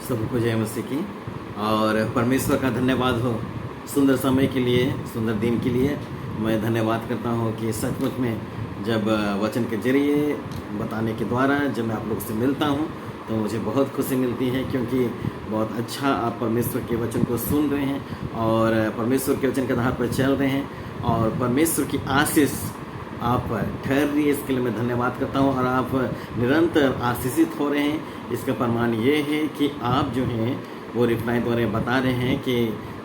सबको जय मसीह की। और परमेश्वर का धन्यवाद हो सुंदर समय के लिए, सुंदर दिन के लिए। मैं धन्यवाद करता हूँ कि सचमुच में जब वचन के जरिए बताने के द्वारा जब मैं आप लोग से मिलता हूँ तो मुझे बहुत खुशी मिलती है, क्योंकि बहुत अच्छा आप परमेश्वर के वचन को सुन रहे हैं और परमेश्वर के वचन के आधार पर चल रहे हैं और परमेश्वर की आशीष आप ठहर रही है। इसके लिए मैं धन्यवाद करता हूँ। और आप निरंतर आशीषित हो रहे हैं, इसका प्रमाण ये है कि आप जो हैं वो रिप्लाई द्वारा बता रहे हैं कि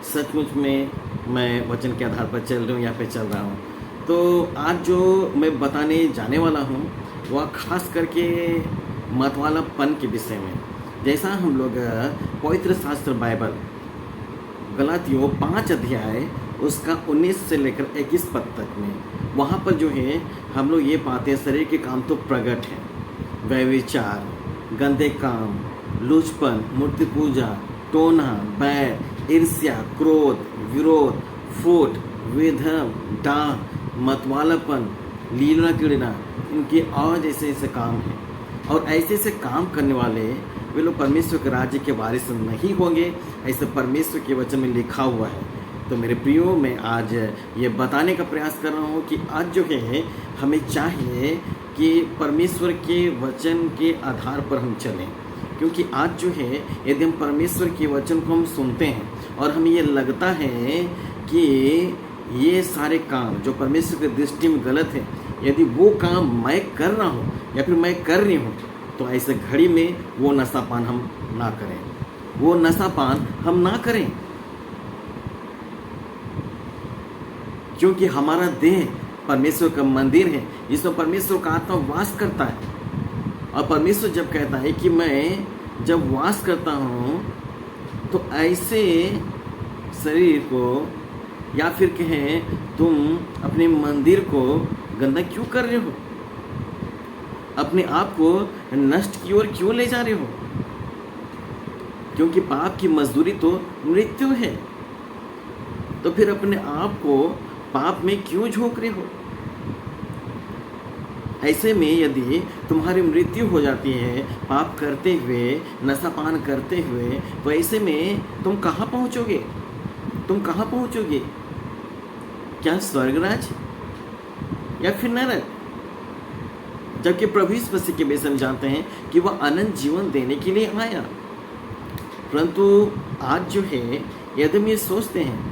सचमुच में मैं वचन के आधार पर चल रहा हूँ, यहाँ पे चल रहा हूँ। तो आज जो मैं बताने जाने वाला हूँ वह खास करके मतवालापन के विषय में। जैसा हम लोग पवित्र शास्त्र बाइबल गलातियों 5 अध्याय उसका 19 से लेकर 21 पद तक में, वहाँ पर जो है हम लोग ये पाते हैं शरीर के काम तो प्रकट हैं, व्यभिचार, गंदे काम, लुचपन, मूर्ति पूजा, टोना, बैर, ईर्ष्या, क्रोध, विरोध, फूट, विधम, डाह, मतवालापन, लीला क्रीड़ा, इनके और जैसे ऐसे काम हैं। और ऐसे ऐसे काम करने वाले वे लोग परमेश्वर के राज्य के वारिस नहीं होंगे, ऐसे परमेश्वर के वचन में लिखा हुआ है। तो मेरे प्रियो, मैं आज ये बताने का प्रयास कर रहा हूँ कि आज जो है हमें चाहिए कि परमेश्वर के वचन के आधार पर हम चलें। क्योंकि आज जो है यदि हम परमेश्वर के वचन को हम सुनते हैं और हमें ये लगता है कि ये सारे काम जो परमेश्वर की दृष्टि में गलत है, यदि वो काम मैं कर रहा हूँ या फिर मैं कर रही हूँ, तो ऐसे घड़ी में वो नशापान हम ना करें, वो नशापान हम ना करें। क्योंकि हमारा देह परमेश्वर का मंदिर है, जिसमें परमेश्वर का आत्मा वास करता है। और परमेश्वर जब कहता है कि मैं जब वास करता हूँ तो ऐसे शरीर को या फिर कहें तुम अपने मंदिर को गंदा क्यों कर रहे हो, अपने आप को नष्ट की ओर क्यों ले जा रहे हो? क्योंकि पाप की मजदूरी तो मृत्यु है। तो फिर अपने आप को पाप में क्यों झोंक रहे हो? ऐसे में यदि तुम्हारी मृत्यु हो जाती है पाप करते हुए, नशापान करते हुए, तो ऐसे में तुम कहाँ पहुँचोगे? तुम कहाँ पहुँचोगे? क्या स्वर्गराज या फिर नरक? जबकि प्रभु यीशु मसीह के विषय में जानते हैं कि वह अनंत जीवन देने के लिए आया। परंतु आज जो है यदि हम ये सोचते हैं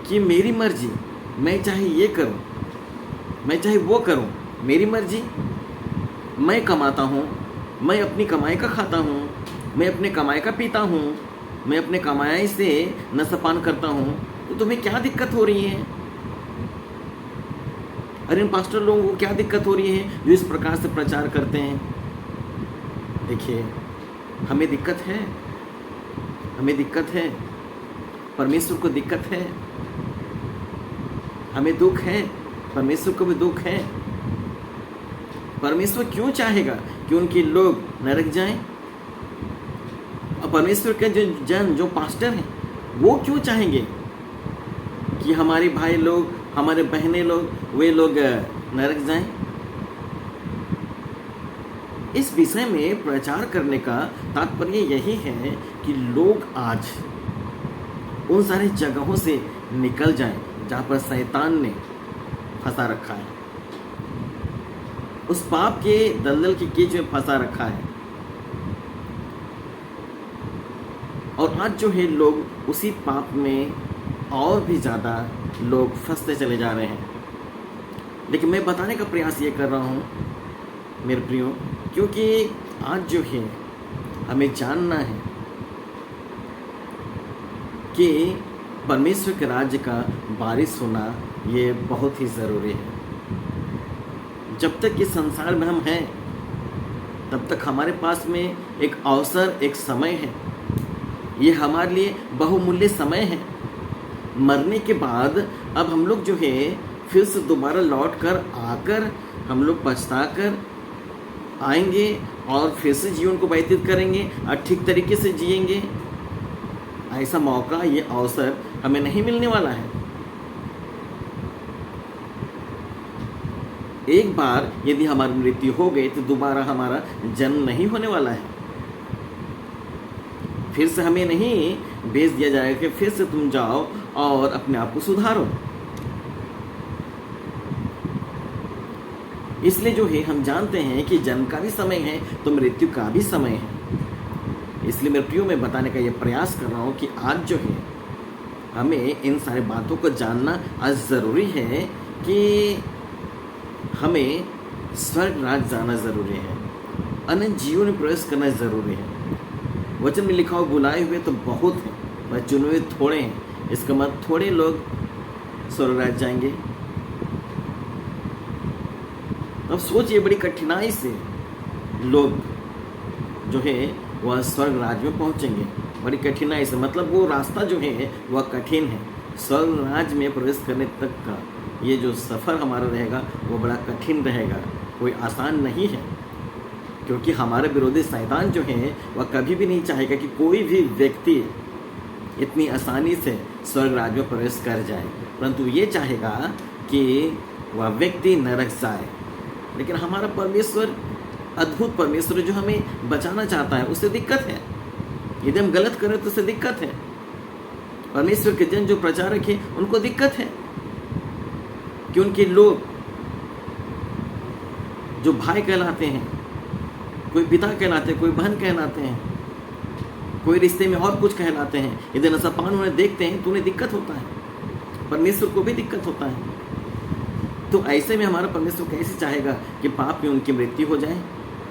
कि मेरी मर्जी, मैं चाहे ये करूं, मैं चाहे वो करूं, मेरी मर्जी, मैं कमाता हूं, मैं अपनी कमाई का खाता हूं, मैं अपने कमाई का पीता हूं, मैं अपने कमाई से नशापान करता हूं, तो तुम्हें क्या दिक्कत हो रही है? अरे इन पास्टर लोगों को क्या दिक्कत हो रही है जो इस प्रकार से प्रचार करते हैं? देखिए, हमें दिक्कत है, हमें दिक्कत है, परमेश्वर को दिक्कत है, हमें दुख है, परमेश्वर को भी दुख है। परमेश्वर क्यों चाहेगा कि उनके लोग नरक जाएं? और परमेश्वर के जो जन, जो पास्टर हैं, वो क्यों चाहेंगे कि हमारे भाई लोग, हमारे बहनें लोग, वे लोग नरक जाएं? इस विषय में प्रचार करने का तात्पर्य यही है कि लोग आज उन सारी जगहों से निकल जाएं जहाँ पर शैतान ने फंसा रखा है, उस पाप के दलदल की कीच में फंसा रखा है। और आज जो है लोग उसी पाप में और भी ज़्यादा लोग फंसते चले जा रहे हैं। लेकिन मैं बताने का प्रयास ये कर रहा हूँ मेरे प्रियो, क्योंकि आज जो है हमें जानना है कि परमेश्वर के राज्य का वारिस होना ये बहुत ही ज़रूरी है। जब तक इस संसार में हम हैं तब तक हमारे पास में एक अवसर, एक समय है। ये हमारे लिए बहुमूल्य समय है। मरने के बाद अब हम लोग जो है फिर से दोबारा लौट कर आकर हम लोग पछता कर आएंगे और फिर से जीवन को व्यतीत करेंगे और ठीक तरीके से जिएंगे। ऐसा मौका, ये अवसर हमें नहीं मिलने वाला है। एक बार यदि हमारी मृत्यु हो गई तो दोबारा हमारा जन्म नहीं होने वाला है। फिर से हमें नहीं भेज दिया जाएगा कि फिर से तुम जाओ और अपने आप को सुधारो। इसलिए जो है हम जानते हैं कि जन्म का भी समय है तो मृत्यु का भी समय है। इसलिए मेरे प्रियो में बताने का ये प्रयास कर रहा हूँ कि आज जो है हमें इन सारी बातों को जानना आज ज़रूरी है कि हमें स्वर्ग राज जाना ज़रूरी है, अनंत जीवन में प्रवेश करना ज़रूरी है। वचन में लिखा हो बुलाए हुए तो बहुत हैं, पर चुने हुए थोड़े हैं। इसका मतलब थोड़े लोग स्वर्ग राज जाएंगे। अब सोचिए बड़ी कठिनाई से लोग जो है वह स्वर्ग राज में पहुंचेंगे, बड़ी कठिनाई से। मतलब वो रास्ता जो है वह कठिन है। स्वर्ग राज में प्रवेश करने तक का ये जो सफ़र हमारा रहेगा वो बड़ा कठिन रहेगा, कोई आसान नहीं है। क्योंकि हमारे विरोधी शैतान जो है वह कभी भी नहीं चाहेगा कि कोई भी व्यक्ति इतनी आसानी से स्वर्ग राज में प्रवेश कर जाए, परंतु ये चाहेगा कि वह व्यक्ति नरक जाए। लेकिन हमारा परमेश्वर अद्भुत परमेश्वर जो हमें बचाना चाहता है, उससे दिक्कत है। यदि हम गलत करें तो उससे दिक्कत है। परमेश्वर के जन जो प्रचारक हैं उनको दिक्कत है कि उनके लोग जो भाई कहलाते हैं, कोई पिता कहलाते हैं, कोई बहन कहलाते हैं, कोई रिश्ते में और कुछ कहलाते हैं, यदि नशापान उन्हें देखते हैं तो उन्हें दिक्कत होता है, परमेश्वर को भी दिक्कत होता है। तो ऐसे में हमारा परमेश्वर कैसे चाहेगा कि पाप में उनकी मृत्यु हो जाए?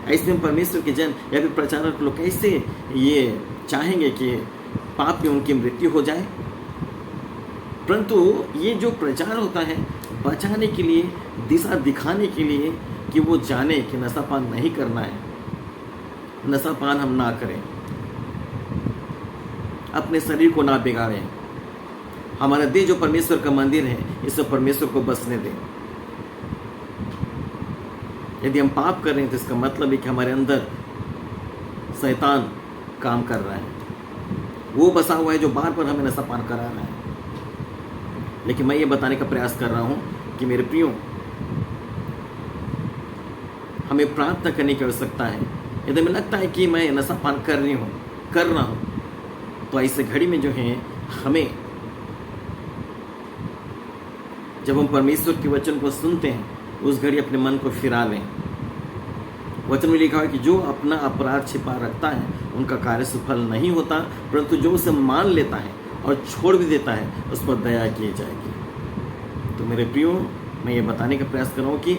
ऐसे में परमेश्वर के जन या फिर प्रचारक लोग कैसे ये चाहेंगे कि पाप में उनकी मृत्यु हो जाए? परंतु ये जो प्रचार होता है बचाने के लिए, दिशा दिखाने के लिए कि वो जाने कि नशापान नहीं करना है, नशापान हम ना करें, अपने शरीर को ना बिगाड़ें, हमारा देह जो परमेश्वर का मंदिर है इसे परमेश्वर को बसने दें। यदि हम पाप कर रहे हैं तो इसका मतलब है कि हमारे अंदर शैतान काम कर रहा है, वो बसा हुआ है जो बार बार हमें नशापान करा रहा है। लेकिन मैं ये बताने का प्रयास कर रहा हूँ कि मेरे प्रियो, हमें प्रार्थना करने की आवश्यकता है। यदि हमें लगता है कि मैं नशापान कर रहा हूँ, तो ऐसे घड़ी में जो है हमें, जब हम परमेश्वर के वचन को सुनते हैं, उस घड़ी अपने मन को फिरा लें। वचन में लिखा है कि जो अपना अपराध छिपा रखता है उनका कार्य सफल नहीं होता, परंतु जो उसे मान लेता है और छोड़ भी देता है उस पर दया की जाएगी। तो मेरे प्रियो, मैं ये बताने का प्रयास कर रहा हूँ कि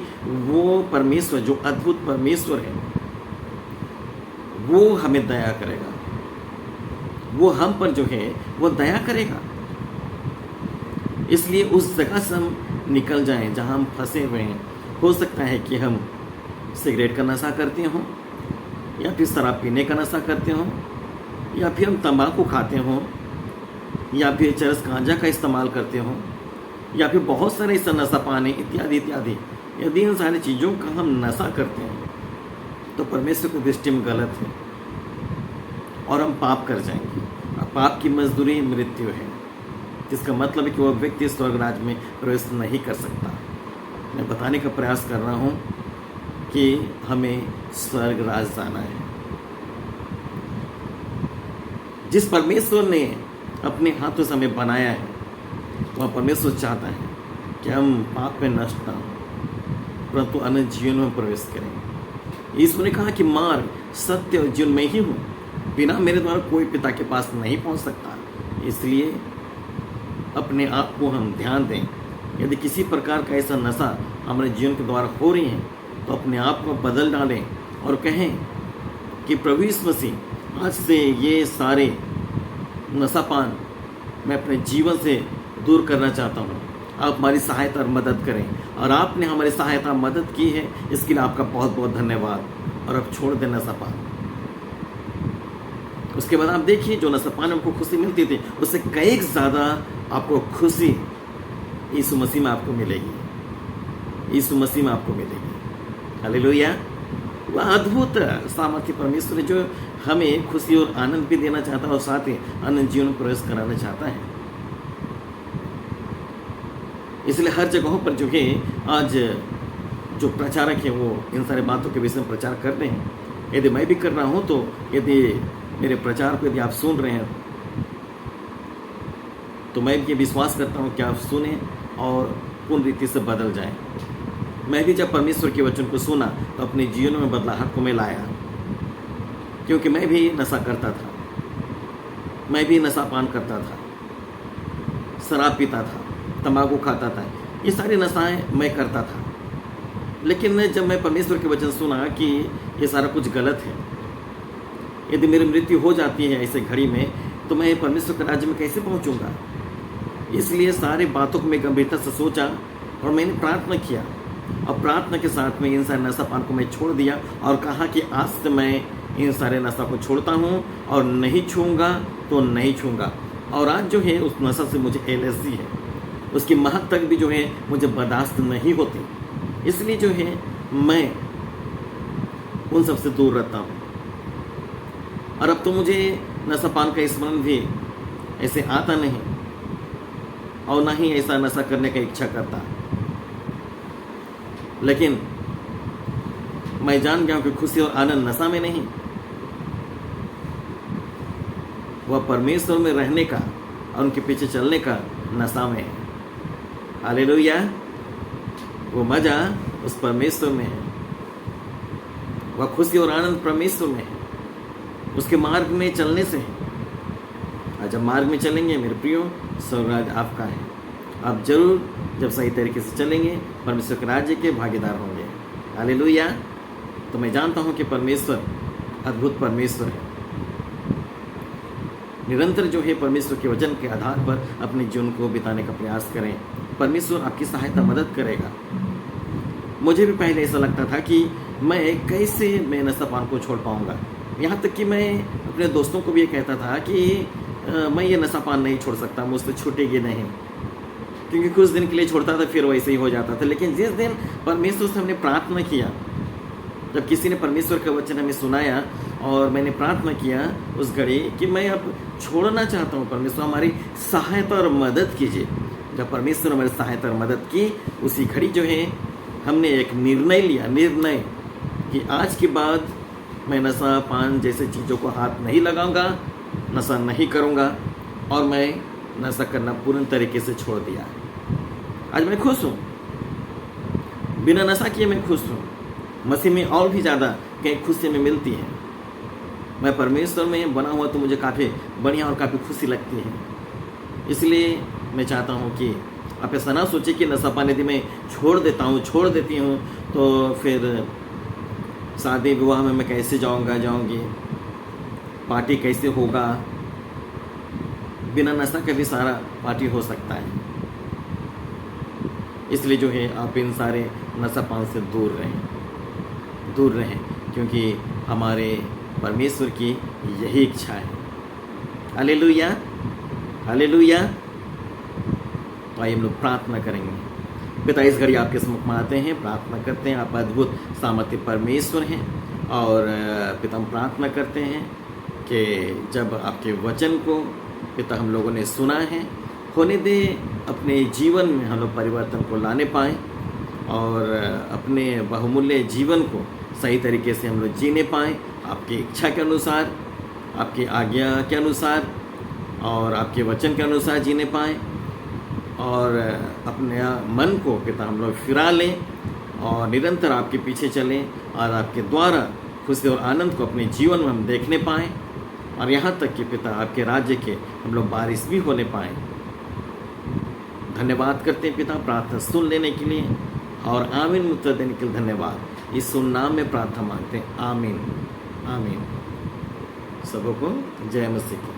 वो परमेश्वर जो अद्भुत परमेश्वर है वो हमें दया करेगा, वो हम पर जो है वो दया करेगा। इसलिए उस जगह से हम निकल जाएं जहां हम फंसे हुए हैं। हो सकता है कि हम सिगरेट का नशा करते हों, या फिर शराब पीने का नशा करते हों, या फिर हम तंबाकू खाते हों, या फिर चरस गांजा का इस्तेमाल करते हों, या फिर बहुत सारे ऐसा नशा पाने इत्यादि इत्यादि। यदि इन सारी चीज़ों का हम नशा करते हैं तो परमेश्वर की दृष्टि में गलत है और हम पाप कर जाएंगे। और पाप की मजदूरी मृत्यु है, जिसका मतलब है कि वह व्यक्ति स्वर्ग राज में प्रवेश नहीं कर सकता। मैं बताने का प्रयास कर रहा हूँ कि हमें स्वर्ग राज जाना है। जिस परमेश्वर ने अपने हाथों से हमें बनाया है, वह परमेश्वर चाहता है कि हम पाप में नष्ट ना हो, परंतु अनंत जीवन में प्रवेश करें। यीशु ने कहा कि मार्ग, सत्य और जीवन में ही हूँ, बिना मेरे द्वारा कोई पिता के पास नहीं पहुँच सकता। इसलिए अपने आप को हम ध्यान दें। यदि किसी प्रकार का ऐसा नशा हमारे जीवन के द्वारा हो रही है तो अपने आप को बदल डालें और कहें कि प्रभु यीशु मसीह, आज से ये सारे नशापान मैं अपने जीवन से दूर करना चाहता हूँ। आप हमारी सहायता और मदद करें, और आपने हमारी सहायता मदद की है, इसके लिए आपका बहुत बहुत धन्यवाद। और अब छोड़ दें नशापान। उसके बाद आप देखिए, जो नशापान में आपको खुशी मिलती थी उससे कई ज़्यादा आपको खुशी यीशु मसीह में आपको मिलेगी, यीशु मसीह में आपको मिलेगी। हालेलुया। वह अद्भुत सामर्थ्य परमेश्वर है जो हमें खुशी और आनंद भी देना चाहता है और साथ ही अनंत जीवन में प्रवेश कराना चाहता है। इसलिए हर जगहों पर जो है आज जो प्रचारक है वो इन सारी बातों के विषय में प्रचार कर रहे हैं। यदि मैं भी कर रहा हूँ तो यदि मेरे प्रचार को यदि आप सुन रहे हैं तो मैं भी ये विश्वास करता हूँ कि आप सुने और पूर्ण रीति से बदल जाएं। मैं भी जब परमेश्वर के वचन को सुना तो अपने जीवन में बदलाहट को मैं लाया, क्योंकि मैं भी नशा करता था, मैं भी नशा पान करता था, शराब पीता था, तंबाकू खाता था, ये सारी नशाएं मैं करता था। लेकिन जब मैं परमेश्वर के वचन सुना कि ये सारा कुछ गलत है, यदि मेरी मृत्यु हो जाती है ऐसे घड़ी में तो मैं परमेश्वर के राज्य में कैसे पहुंचूंगा, इसलिए सारी बातों को मैं गंभीरता से सोचा और मैंने प्रार्थना किया, और प्रार्थना के साथ में इन सारे नशापान को मैं छोड़ दिया और कहा कि आज से मैं इन सारे नशा को छोड़ता हूँ और नहीं छूँगा तो नहीं छूँगा। और आज जो है उस नशा से मुझे एलर्जी है, उसकी महक तक भी जो है मुझे बर्दाश्त नहीं होती, इसलिए जो है मैं उन सब से दूर रहता हूँ। और अब तो मुझे नशापान का स्मरण भी ऐसे आता नहीं और ना ही ऐसा नशा करने का इच्छा करता। लेकिन मैं जान गया हूँ कि खुशी और आनंद नशा में नहीं, वह परमेश्वर में रहने का और उनके पीछे चलने का नशा में है। हालेलुया, वो मजा उस परमेश्वर में है, वह खुशी और आनंद परमेश्वर में है, उसके मार्ग में चलने से है। और जब मार्ग में चलेंगे मेरे प्रियो, स्वर्गराज आपका है। आप जरूर जब सही तरीके से चलेंगे परमेश्वर के राज्य के भागीदार होंगे। हालेलुया। तो मैं जानता हूँ कि परमेश्वर अद्भुत परमेश्वर है। निरंतर जो है परमेश्वर के वचन के आधार पर अपने जीवन को बिताने का प्रयास करें, परमेश्वर आपकी सहायता मदद करेगा। मुझे भी पहले ऐसा लगता था कि मैं नशापान को छोड़ पाऊंगा, यहाँ तक कि मैं अपने दोस्तों को भी ये कहता था कि मैं ये नशापान नहीं छोड़ सकता, मुझसे छूटेगी नहीं, क्योंकि कुछ दिन के लिए छोड़ता था फिर वैसे ही हो जाता था। लेकिन जिस दिन परमेश्वर से हमने प्रार्थना किया, जब किसी ने परमेश्वर का वचन हमें सुनाया और मैंने प्रार्थना किया उस घड़ी कि मैं अब छोड़ना चाहता हूँ, परमेश्वर हमारी सहायता और मदद कीजिए। जब परमेश्वर हमारी सहायता और मदद की, उसी घड़ी जो है हमने एक निर्णय लिया कि आज के बाद मैं नशा पान जैसे चीज़ों को हाथ नहीं लगाऊंगा, नशा नहीं करूंगा, और मैं नशा करना पूर्ण तरीके से छोड़ दिया। आज मैं खुश हूँ, बिना नशा किए मैं खुश हूँ। मसीह में और भी ज़्यादा कई खुशी में मिलती है। मैं परमेश्वर में बना हुआ तो मुझे काफ़ी बढ़िया और काफ़ी खुशी लगती है। इसलिए मैं चाहता हूँ कि आप ऐसा ना सोचें कि नशा पान यदि मैं छोड़ देती हूँ तो फिर शादी विवाह में मैं कैसे जाऊँगी, पार्टी कैसे होगा। बिना नशा के भी सारा पार्टी हो सकता है। इसलिए जो है आप इन सारे नशा पान से दूर रहें, क्योंकि हमारे परमेश्वर की यही इच्छा है। Hallelujah, hallelujah. तो आइए हम लोग प्रार्थना करेंगे। पिता, इस घड़ी आपके सम्मुख में आते हैं, प्रार्थना करते हैं। आप अद्भुत सामर्थ्य परमेश्वर हैं, और पिता हम प्रार्थना करते हैं कि जब आपके वचन को पिता हम लोगों ने सुना है, होने दे अपने जीवन में हम लोग परिवर्तन को लाने पाएँ, और अपने बहुमूल्य जीवन को सही तरीके से हम लोग जीने पाएँ, आपकी इच्छा के अनुसार, आपकी आज्ञा के अनुसार और आपके वचन के अनुसार जीने पाएँ, और अपने मन को पिता हम लोग फिरा लें और निरंतर आपके पीछे चलें, और आपके द्वारा खुशी और आनंद को अपने जीवन में हम देखने पाएँ, और यहाँ तक कि पिता आपके राज्य के हम लोग वारिस भी होने पाएँ। धन्यवाद करते हैं पिता प्रार्थना सुन लेने के लिए, और आमीन में उत्तर देने के लिए धन्यवाद। इस नाम में प्रार्थना मांगते हैं, आमीन आमीन। सबों को जय मसीह की।